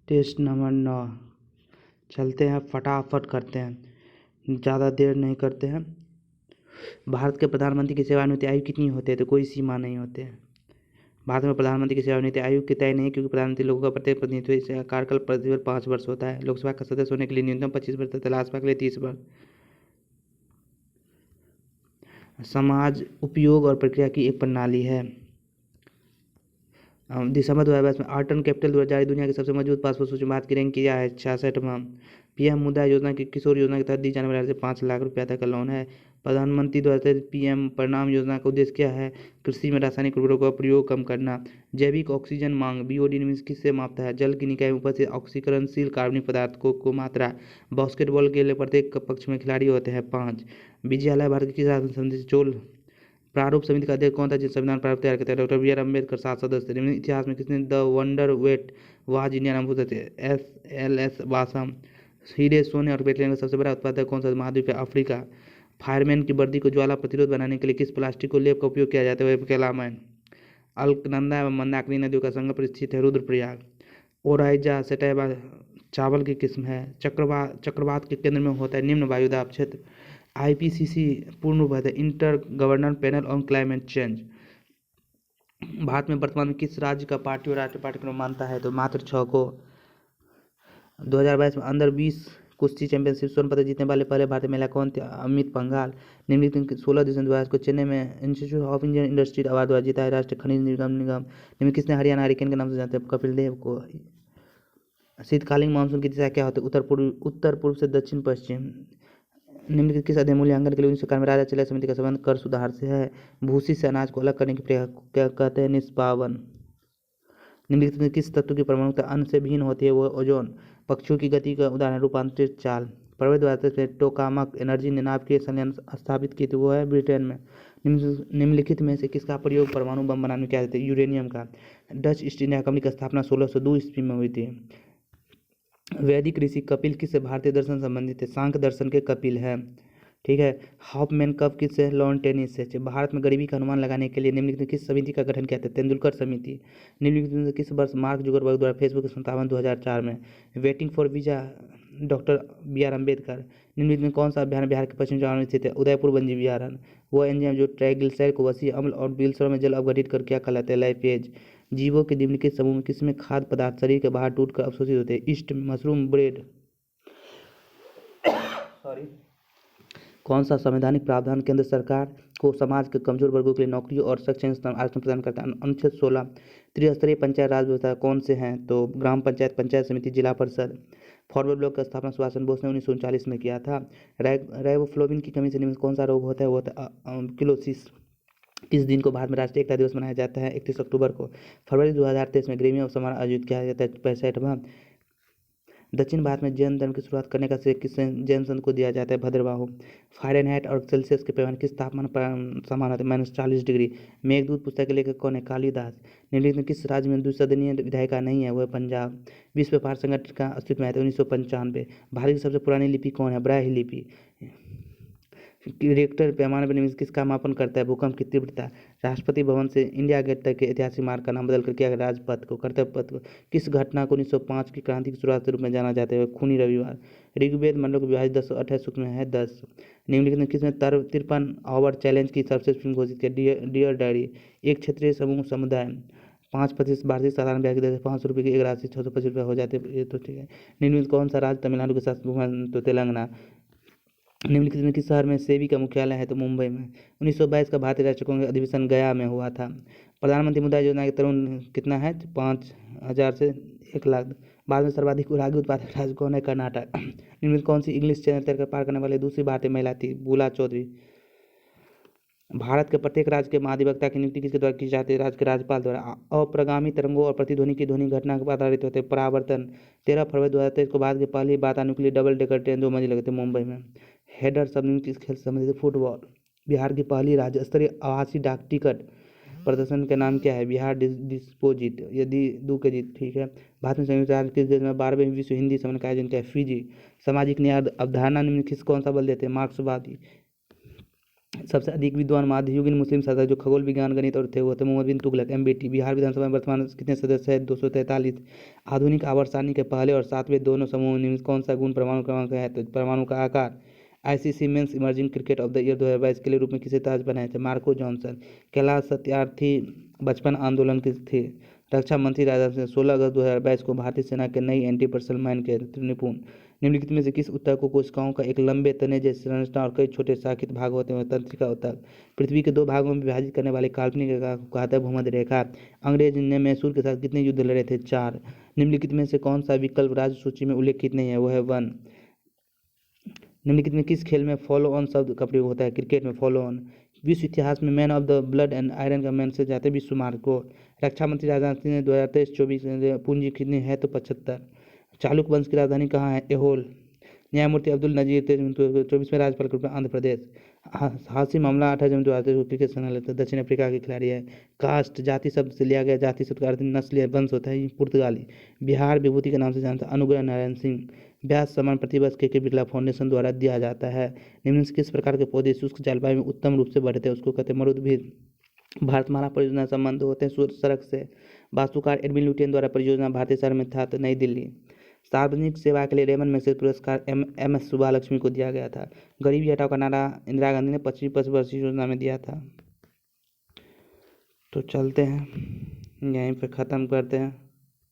Test number 9। चलते हैं, फटाफट करते हैं, ज़्यादा देर नहीं करते हैं। भारत के प्रधानमंत्री की सेवानिवृत्ति आयु कितनी होती है? तो कोई सीमा नहीं होती है। भारत में प्रधानमंत्री की सेवानिवृत्ति आयु की तय नहीं, क्योंकि प्रधानमंत्री लोगों का प्रत्येक प्रतिनिधित्व कार्यकाल प्रतिवर्ष 5 वर्ष होता है। लोकसभा का सदस्य होने के लिए न्यूनतम 25 वर्ष तथा राज्यसभा के लिए 30 वर्ष। समाज उपयोग और प्रक्रिया की एक प्रणाली है। दिसंबर 2022 में आर्टन कैपिटल द्वारा जारी दुनिया की सबसे मजबूत पासपोर्ट सूची में भारत की रैंक किया है 66वां। पीएम मुद्रा योजना की किशोर योजना के तहत दी जाने वाले 5 लाख रुपया तक का लोन है। प्रधानमंत्री द्वारा पीएम परिणाम योजना का उद्देश्य क्या है? कृषि में रासायनिक उर्वरकों का प्रयोग कम करना। जैविक ऑक्सीजन मांग बीओडी किससे मापता है? जल की निकाय में उपस्थित ऑक्सीकरणशील कार्बनिक पदार्थ को मात्रा। बास्केटबॉल के लिए प्रत्येक पक्ष में खिलाड़ी होते हैं 5। विजयालय भारत की किस राज्य संधि से चोल प्रारूप समिति का अध्यक्ष कौन था जिस संविधान प्रारूप तैयार करता है? डॉक्टर बी आर अम्बेडकर 7 सदस्य थे। इतिहास में किसने the wonder wait was India नाम पूछे थे? एस वासम। हीरे सोने और पेट्रोलियम का सबसे बड़ा उत्पादक कौन सा महाद्वीप है? अफ्रीका। फायरमैन की वर्दी को ज्वाला प्रतिरोध बनाने के लिए किस प्लास्टिक को लेप का उपयोग किया जाता है? कैलामाइन। अलकनंदा एवं मंदाकिनी नदियों का संगम पर स्थित है रुद्रप्रयाग। ओराइजा सेटाइवा चावल की किस्म है। चक्रवात के केंद्र में होता है निम्न वायुदाब क्षेत्र। आईपीसीसी पूर्ण रूप है inter governor panel on climate change. Bharat में वर्तमान में किस राज्य का पार्टी और राष्ट्रीय पाठ्यक्रम मानता है? तो मात्र 6 को। 2022 में अंडर 20 कुश्ती चैंपियनशिप स्वर्ण पदक जीतने वाले पहले भारतीय महिला कौन थे? अमित पंघाल। निम्नलिखित 16 दिसंबर 2022 को चेन्नई में institute of Indian industry award द्वारा जीता है राष्ट्रीय खनिज निगम। निम्न किसने हरियाणा हरिकेन के नाम से जानते हैं? कपिल देव को। शीतकालीन मानसून की दिशा क्या होती है? उत्तर पूर्व से दक्षिण पश्चिम। निम्नलिखित किस अध्ययन मूल्यांकन के लिए 1991 में राजा चलिया समिति का संबंध कर सुधार से है? भूसी से अनाज को अलग करने की प्रक्रिया क्या कहते हैं? निष्पावन। निम्नलिखित में किस तत्व की परमाणुता अन्न से भिन्न होती है? वो ओजोन। पक्षियों की गति का उदाहरण रूपांतरित चाल। प्रवेश द्वारा से टोकामक एनर्जी ने नाभ के संयंत्र स्थापित की थी, वो है ब्रिटेन में। निम्नलिखित में से किसका प्रयोग परमाणु बम बनाने में किया जाता है? यूरेनियम का। डच ईस्ट इंडिया कंपनी की स्थापना 1602 ईस्वी में हुई थी। वैदिक ऋषि कपिल किससे भारतीय दर्शन संबंधित है? सांख्य दर्शन के कपिल है। ठीक है। हॉफमैन कप किससे? लॉन टेनिस से। भारत में गरीबी का अनुमान लगाने के लिए निम्नलिखित किस समिति का गठन किया था? तेंदुलकर समिति। निम्नलिखित में किस वर्ष मार्क जुकरबर्ग द्वारा फेसबुक संस्थापन? 2004 में। Waiting for visa doctor B R Ambedkar. निम्नलिखित में कौन सा अभ्यारण्य बिहार के पश्चिम चंपारण में स्थित है? उदयपुर वन्य अभ्यारण्य। वो एंजाइम जो ट्राइग्लिसराइड को वसीय अम्ल और बिल्सरों में जल अवघटित कर क्या कहलाते हैं? लाइपेज। जीवों के निम्नलिखित समूह में किसमें खाद्य पदार्थ शरीर के बाहर टूटकर अवशोषित होते हैं? East, mushroom, bread. सॉरी। कौन सा संवैधानिक प्रावधान केंद्र सरकार को समाज के कमजोर वर्गों के लिए नौकरियों और शैक्षणिक आरक्षण प्रदान करता है? अनुच्छेद 16। त्रिस्तरीय पंचायत राज व्यवस्था कौन से हैं? तो ग्राम पंचायत, पंचायत समिति, जिला परिषद। फॉरवर्ड ब्लॉक की स्थापना सुभाष चंद्र बोस ने 1939 में किया था। राइबोफ्लाविन की कमी से निम्न कौन सा रोग होता है? वो होता है किलोसिस। किस दिन को भारत में राष्ट्रीय एकता दिवस मनाया जाता है? 31 अक्टूबर को। फरवरी 2023 में ग्रेमी समारोह आयोजित किया जाता है 65वां। दक्षिण भारत में जैन धर्म की शुरुआत करने का श्रेय किस जैन संत को दिया जाता है? भद्रबाहु। फारेनहाइट और सेल्सियस के पैमाने किस तापमान पर समान होते हैं? -40 डिग्री। मेघदूत पुस्तक के लेखक कौन है? कालिदास। निम्नलिखित में किस राज्य में द्विसदनीय विधायिका नहीं है? वह पंजाब। विश्व व्यापार संगठन का अस्तित्व में आया था 1995। भारत की सबसे पुरानी लिपि कौन है? ब्राह्मी लिपि। रिक्टर पैमाने पर किसका मापन करता है? भूकंप की तीव्रता। राष्ट्रपति भवन से इंडिया गेट तक के ऐतिहासिक मार्ग का नाम बदलकर किया गया राजपथ को, कर्तव्य पथ को। किस घटना को 1905 की क्रांति की शुरुआत के रूप में जाना जाता है? खूनी रविवार। ऋग्वेद मंडल को विभाजित 1028 सूक्त में है 10। निम्नलिखित में किसने 53 आवर चैलेंज की सर्वश्रेष्ठ फिल्म घोषित किया? Dear diary. एक क्षेत्रीय समूह समुदाय 5% वार्षिक साधारण ब्याज की दर से 500 रुपये की एक राशि 625 रुपये हो जाते हैं। ये तो ठीक है। निम्नलिखित कौन सा राज्य तमिलनाडु के साथ? तो तेलंगाना। निम्नलिखित में किस शहर में सेबी का मुख्यालय है? तो मुंबई में। 1922 का भारतीय राष्ट्रीय कांग्रेस अधिवेशन गया में हुआ था। प्रधानमंत्री मुद्रा योजना के तरुण कितना है? 5,000 से 1 लाख। बाद में सर्वाधिक रागी उत्पादक राज्य कौन है? कर्नाटक। निम्नलिखित कौन सी इंग्लिश चैनल तैरकर पार करने वाली दूसरी भारतीय महिला थी? बुला चौधरी। भारत के प्रत्येक राज्य के महाधिवक्ता की नियुक्ति किसके द्वारा की जाती है? राज्य के राज्यपाल द्वारा। अप्रगामी तरंगों और प्रतिध्वनि की ध्वनि घटना पर आधारित होते हैं। परावर्तन। 13 फरवरी 2023 को भारत की पहली वातानुकूलित डबल डेकर ट्रेन 2 मंजिल लगे थे मुंबई में। हेडर शब्द किस खेल से संबंधित? फुटबॉल। बिहार की पहली राज्य स्तरीय आवासीय डाक टिकट प्रदर्शन का नाम क्या है? बिहार डिस्पोजिट। यदि 2 के जीत। ठीक है। भारत में संयुक्त राज्य किस देश में 12वें विश्व हिंदी सम्मेलन का आयोजन किया है? फिजी। सामाजिक न्याय अवधारणा निम्न किस कौन सा बल देते हैं? मार्क्सवादी। सबसे अधिक विद्वान मध्ययुगीन मुस्लिम शासक जो खगोल विज्ञान गणित और थे वो थे मोहम्मद बिन तुगलक MBT। बिहार विधानसभा में वर्तमान में कितने सदस्य हैं? 243। आधुनिक आवर्त सारणी के पहले और सातवें दोनों समूह निम्न कौन सा गुण परमाणु क्रमांक है? तो परमाणु का आकार। ICC men's emerging cricket of the year 2022 के लिए रूप में किसे ताज बनाए थे? Marco Jansen. कैलाश सत्यार्थी बचपन आंदोलन की थे? रक्षा मंत्री राजनाथ सिंह। 16 अगस्त 2022 को भारतीय सेना के नई एंटी पर्सनल माइन के निपुण। निम्नलिखित में से किस ऊतक को कोशिकाओं का एक लंबे तने जैसी संरचना और कई छोटे शाखित भाग होते हैं? तंत्रिका ऊतक। पृथ्वी के 2 भागों में विभाजित करने वाले काल्पनिक रेखा को कहता है भूमध्य रेखा। अंग्रेज ने मैसूर के साथ कितने युद्ध लड़े थे? 4। निम्नलिखित में से कौन सा विकल्प राज्य सूची में उल्लेखित नहीं है? वो है 1। निम्नलिखित में किस खेल में फॉलो ऑन शब्द का प्रयोग होता है? क्रिकेट में फॉलो ऑन। विश्व इतिहास में man of the blood and iron का मैसेज जाते हैं विश्व मार्ग को। रक्षा मंत्री राजनाथ सिंह ने 2023-24 पूंजी कितनी है? तो 75। चालुक्य वंश की राजधानी कहाँ है? एहोल। न्यायमूर्ति अब्दुल नजीर 24वें राज्यपाल के रूप में आंध्र प्रदेश। हादसी मामला 8 जनवरी 2023 को क्रिकेट संघ लेते दक्षिण अफ्रीका के खिलाड़ी है। कास्ट जाति शब्द से लिया गया, जाति शब्द का अर्थ नस्ल या वंश होता है, ये पुर्तगाली। बिहार विभूति के नाम से जानता अनुग्रह नारायण सिंह। ब्याज सम्मान प्रतिवर्ष के बिरला फाउंडेशन द्वारा दिया जाता है। निम्न से किस प्रकार के पौधे शुष्क जलवायु में उत्तम रूप से बढ़ते हैं? उसको कहते हैं मरुद्भिद। भारतमाला परियोजना संबंध होते हैं सड़क से। वास्तुकार एडविन लुटियन द्वारा परियोजना भारतीय शहर में था? तो नई दिल्ली। सार्वजनिक सेवा के लिए रेमन मैसेज पुरस्कार MS सुब्बालक्ष्मी को दिया गया था। गरीबी हटाओ का नारा इंदिरा गांधी ने 25 पंचवर्षीय योजना में दिया था। तो चलते हैं, यहीं पे ख़त्म करते हैं।